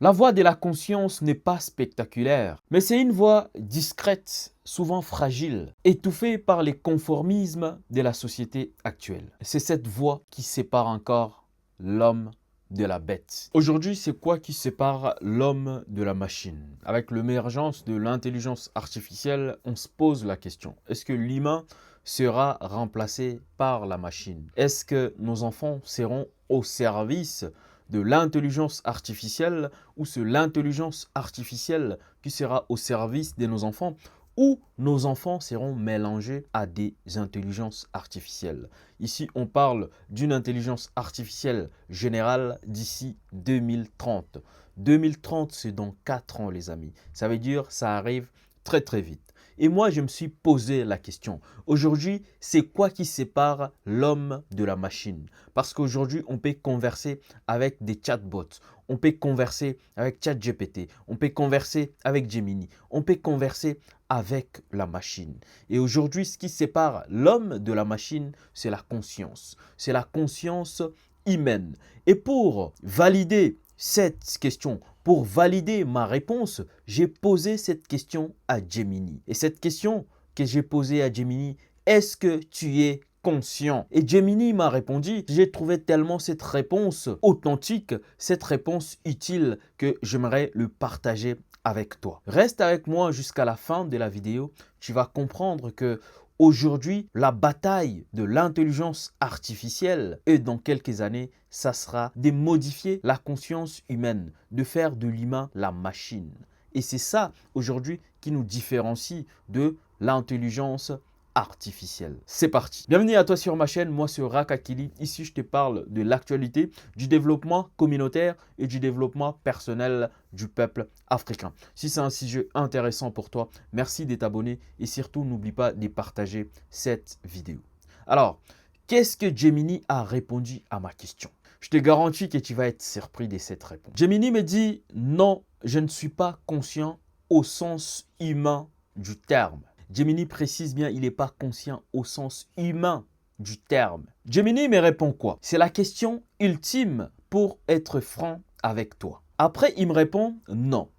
La voix de la conscience n'est pas spectaculaire, mais c'est une voix discrète, souvent fragile, étouffée par les conformismes de la société actuelle. C'est cette voix qui sépare encore l'homme de la bête. Aujourd'hui, c'est quoi qui sépare l'homme de la machine? Avec l'émergence de l'intelligence artificielle, on se pose la question, est-ce que l'humain sera remplacé par la machine? Est-ce que nos enfants seront au service de l'intelligence artificielle ou c'est l'intelligence artificielle qui sera au service de nos enfants ou nos enfants seront mélangés à des intelligences artificielles? Ici, on parle d'une intelligence artificielle générale d'ici 2030. 2030, c'est dans 4 ans, les amis. Ça veut dire que ça arrive très très vite. Et moi, je me suis posé la question. Aujourd'hui, c'est quoi qui sépare l'homme de la machine? Parce qu'aujourd'hui, on peut converser avec des chatbots. On peut converser avec ChatGPT. On peut converser avec Gemini. On peut converser avec la machine. Et aujourd'hui, ce qui sépare l'homme de la machine, c'est la conscience. C'est la conscience humaine. Et pour valider cette question, pour valider ma réponse, j'ai posé cette question à Gemini. Et cette question que j'ai posée à Gemini, est-ce que tu es conscient? Et Gemini m'a répondu, j'ai trouvé tellement cette réponse authentique, cette réponse utile que j'aimerais le partager avec toi. Reste avec moi jusqu'à la fin de la vidéo, tu vas comprendre que aujourd'hui, la bataille de l'intelligence artificielle et dans quelques années, ça sera de modifier la conscience humaine, de faire de l'humain la machine. Et c'est ça aujourd'hui qui nous différencie de l'intelligence artificielle. C'est parti. Bienvenue à toi sur ma chaîne, moi c'est Rakakili. Ici je te parle de l'actualité, du développement communautaire et du développement personnel du peuple africain. Si c'est un sujet intéressant pour toi, merci de t'abonner et surtout n'oublie pas de partager cette vidéo. Alors, qu'est-ce que Gemini a répondu à ma question? Je te garantis que tu vas être surpris de cette réponse. Gemini me dit non, je ne suis pas conscient au sens humain du terme. Gemini précise bien, il n'est pas conscient au sens humain du terme. Gemini me répond quoi? C'est la question ultime pour être franc avec toi. Après, il me répond non.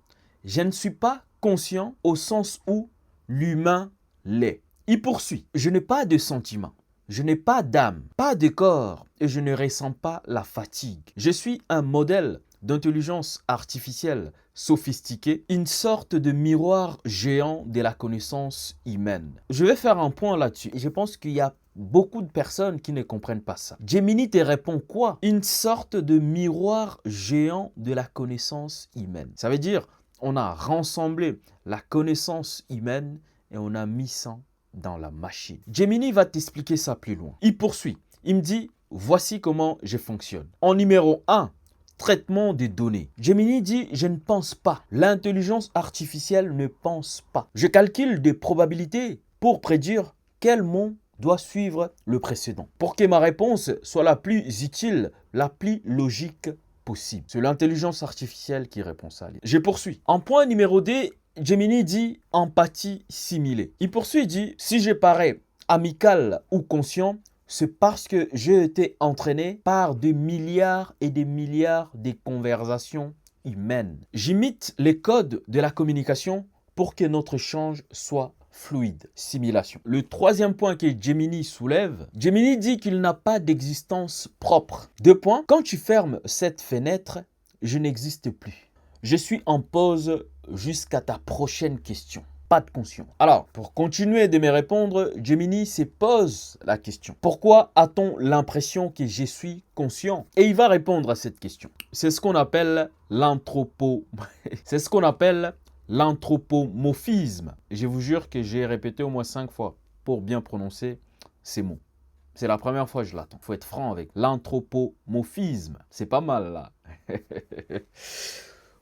Je ne suis pas conscient au sens où l'humain l'est. Il poursuit. Je n'ai pas de sentiments. Je n'ai pas d'âme, pas de corps et je ne ressens pas la fatigue. Je suis un modèle d'intelligence artificielle sophistiquée, une sorte de miroir géant de la connaissance humaine. Je vais faire un point là-dessus. Je pense qu'il y a beaucoup de personnes qui ne comprennent pas ça. Gemini te répond quoi? Une sorte de miroir géant de la connaissance humaine. Ça veut dire on a rassemblé la connaissance humaine et on a mis ça dans la machine. Gemini va t'expliquer ça plus loin. Il poursuit. Il me dit, voici comment je fonctionne. En numéro 1, traitement des données. Gemini dit, je ne pense pas. L'intelligence artificielle ne pense pas. Je calcule des probabilités pour prédire quel mot doit suivre le précédent. Pour que ma réponse soit la plus utile, la plus logique possible. C'est l'intelligence artificielle qui répond ça. Je poursuis. En point numéro 2, Gemini dit empathie simulée. Il poursuit et dit, si je parais amical ou conscient, c'est parce que j'ai été entraîné par des milliards et des milliards de conversations humaines. J'imite les codes de la communication pour que notre échange soit fluide. Simulation. Le troisième point que Gemini soulève, Gemini dit qu'il n'a pas d'existence propre. 2 points. Quand tu fermes cette fenêtre, je n'existe plus. Je suis en pause jusqu'à ta prochaine question. Pas de conscience. Alors, pour continuer de me répondre, Gemini se pose la question. Pourquoi a-t-on l'impression que je suis conscient? Et il va répondre à cette question. C'est ce qu'on appelle C'est ce qu'on appelle l'anthropomorphisme. Je vous jure que j'ai répété au moins 5 fois pour bien prononcer ces mots. C'est la première fois que je l'attends. Il faut être franc avec l'anthropomorphisme. C'est pas mal là.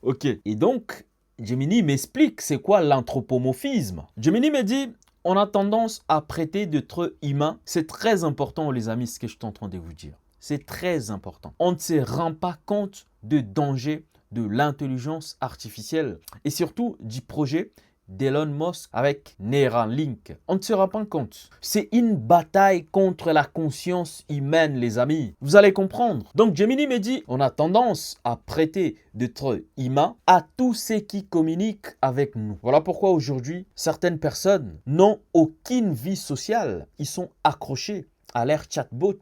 Ok. Et donc, Gemini m'explique c'est quoi l'anthropomorphisme. Gemini me dit, on a tendance à prêter d'être humain. C'est très important les amis ce que je suis en train de vous dire. C'est très important. On ne se rend pas compte du danger de l'intelligence artificielle et surtout du projet d'Elon Musk avec Neuralink. On ne se rend pas compte. C'est une bataille contre la conscience humaine, les amis. Vous allez comprendre. Donc Gemini me dit, on a tendance à prêter d'être humain à tous ceux qui communiquent avec nous. Voilà pourquoi aujourd'hui, certaines personnes n'ont aucune vie sociale. Ils sont accrochés à l'ère chatbot,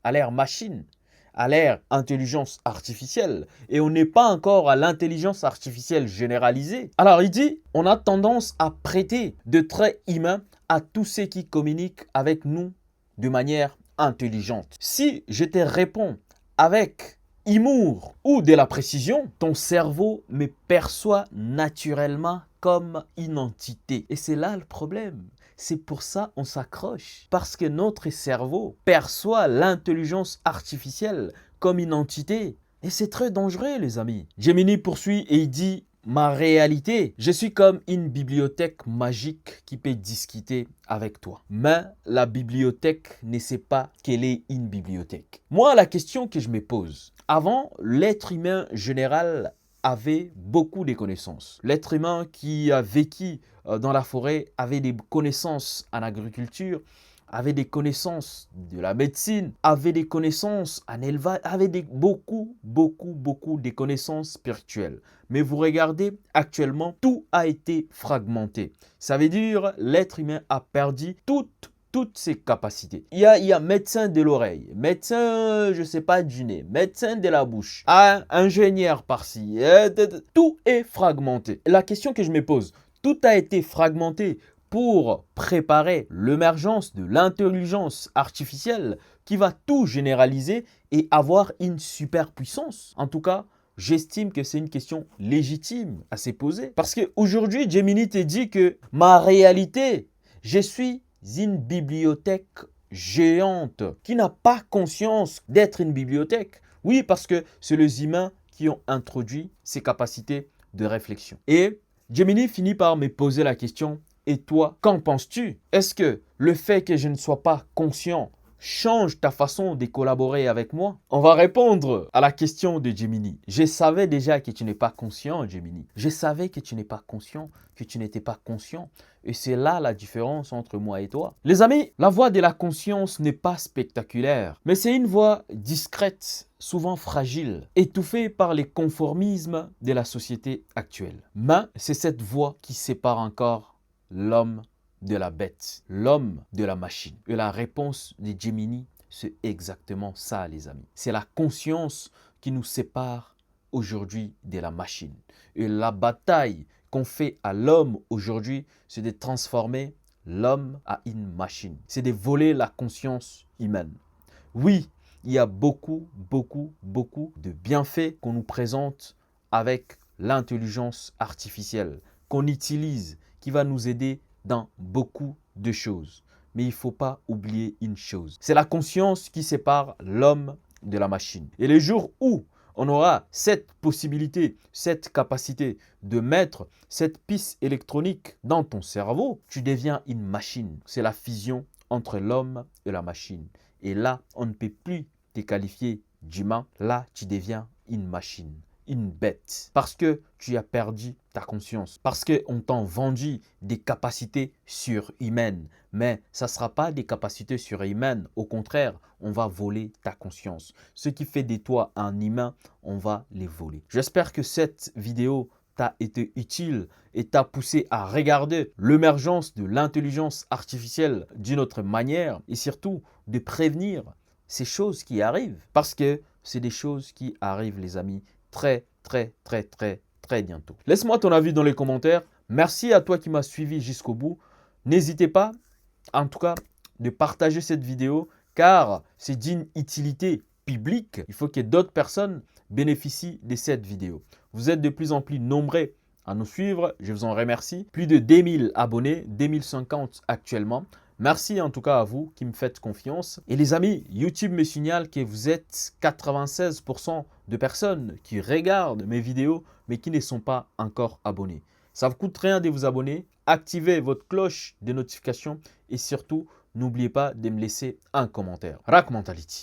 à l'ère machine, à l'ère intelligence artificielle, et on n'est pas encore à l'intelligence artificielle généralisée. Alors il dit, on a tendance à prêter de traits humains à tous ceux qui communiquent avec nous de manière intelligente. Si je te réponds avec humour ou de la précision, ton cerveau me perçoit naturellement comme une entité. Et c'est là le problème. C'est pour ça qu'on s'accroche. Parce que notre cerveau perçoit l'intelligence artificielle comme une entité. Et c'est très dangereux, les amis. Gemini poursuit et il dit, ma réalité, je suis comme une bibliothèque magique qui peut discuter avec toi. Mais la bibliothèque ne sait pas qu'elle est une bibliothèque. Moi, la question que je me pose, avant, l'être humain général avait beaucoup de connaissances. L'être humain qui a vécu dans la forêt avait des connaissances en agriculture, avait des connaissances de la médecine, avait des connaissances en élevage, avait beaucoup de connaissances spirituelles. Mais vous regardez, actuellement, tout a été fragmenté. Ça veut dire l'être humain a perdu toutes ses capacités. Il y a médecin de l'oreille, médecin, je sais pas, du nez, médecin de la bouche, ingénieur par-ci, tout est fragmenté. La question que je me pose, tout a été fragmenté pour préparer l'émergence de l'intelligence artificielle qui va tout généraliser et avoir une super puissance. En tout cas, j'estime que c'est une question légitime à se poser. Parce qu'aujourd'hui, Gemini te dit que ma réalité, je suis une bibliothèque géante qui n'a pas conscience d'être une bibliothèque. Oui, parce que c'est les humains qui ont introduit ces capacités de réflexion. Et Gemini finit par me poser la question, et toi, qu'en penses-tu? Est-ce que le fait que je ne sois pas conscient change ta façon de collaborer avec moi? On va répondre à la question de Gemini. Je savais déjà que tu n'es pas conscient, Gemini. Je savais que tu n'es pas conscient, que tu n'étais pas conscient. Et c'est là la différence entre moi et toi. Les amis, la voix de la conscience n'est pas spectaculaire, mais c'est une voix discrète, souvent fragile, étouffée par les conformismes de la société actuelle. Mais c'est cette voix qui sépare encore l'homme de la bête, l'homme de la machine. Et la réponse de Gemini, c'est exactement ça, les amis. C'est la conscience qui nous sépare aujourd'hui de la machine. Et la bataille qu'on fait à l'homme aujourd'hui, c'est de transformer l'homme à une machine. C'est de voler la conscience humaine. Oui, il y a beaucoup de bienfaits qu'on nous présente avec l'intelligence artificielle, qu'on utilise, qui va nous aider dans beaucoup de choses. Mais il ne faut pas oublier une chose. C'est la conscience qui sépare l'homme de la machine. Et les jours où on aura cette possibilité, cette capacité de mettre cette piste électronique dans ton cerveau, tu deviens une machine. C'est la fusion entre l'homme et la machine. Et là, on ne peut plus te qualifier d'humain. Là, tu deviens une machine, une bête, parce que tu as perdu ta conscience, parce qu'on t'a vendu des capacités surhumaines, mais ça ne sera pas des capacités surhumaines, au contraire, on va voler ta conscience. Ce qui fait de toi un humain, on va les voler. J'espère que cette vidéo t'a été utile et t'a poussé à regarder l'émergence de l'intelligence artificielle d'une autre manière et surtout de prévenir ces choses qui arrivent, parce que c'est des choses qui arrivent, les amis, très bientôt. Laisse-moi ton avis dans les commentaires. Merci à toi qui m'as suivi jusqu'au bout. N'hésitez pas, en tout cas, de partager cette vidéo car c'est d'une utilité publique. Il faut que d'autres personnes bénéficient de cette vidéo. Vous êtes de plus en plus nombreux à nous suivre. Je vous en remercie. Plus de 2000 abonnés, 2050 actuellement. Merci en tout cas à vous qui me faites confiance. Et les amis, YouTube me signale que vous êtes 96% de personnes qui regardent mes vidéos mais qui ne sont pas encore abonnés. Ça ne vous coûte rien de vous abonner. Activez votre cloche de notification et surtout, n'oubliez pas de me laisser un commentaire. Rak Mentality.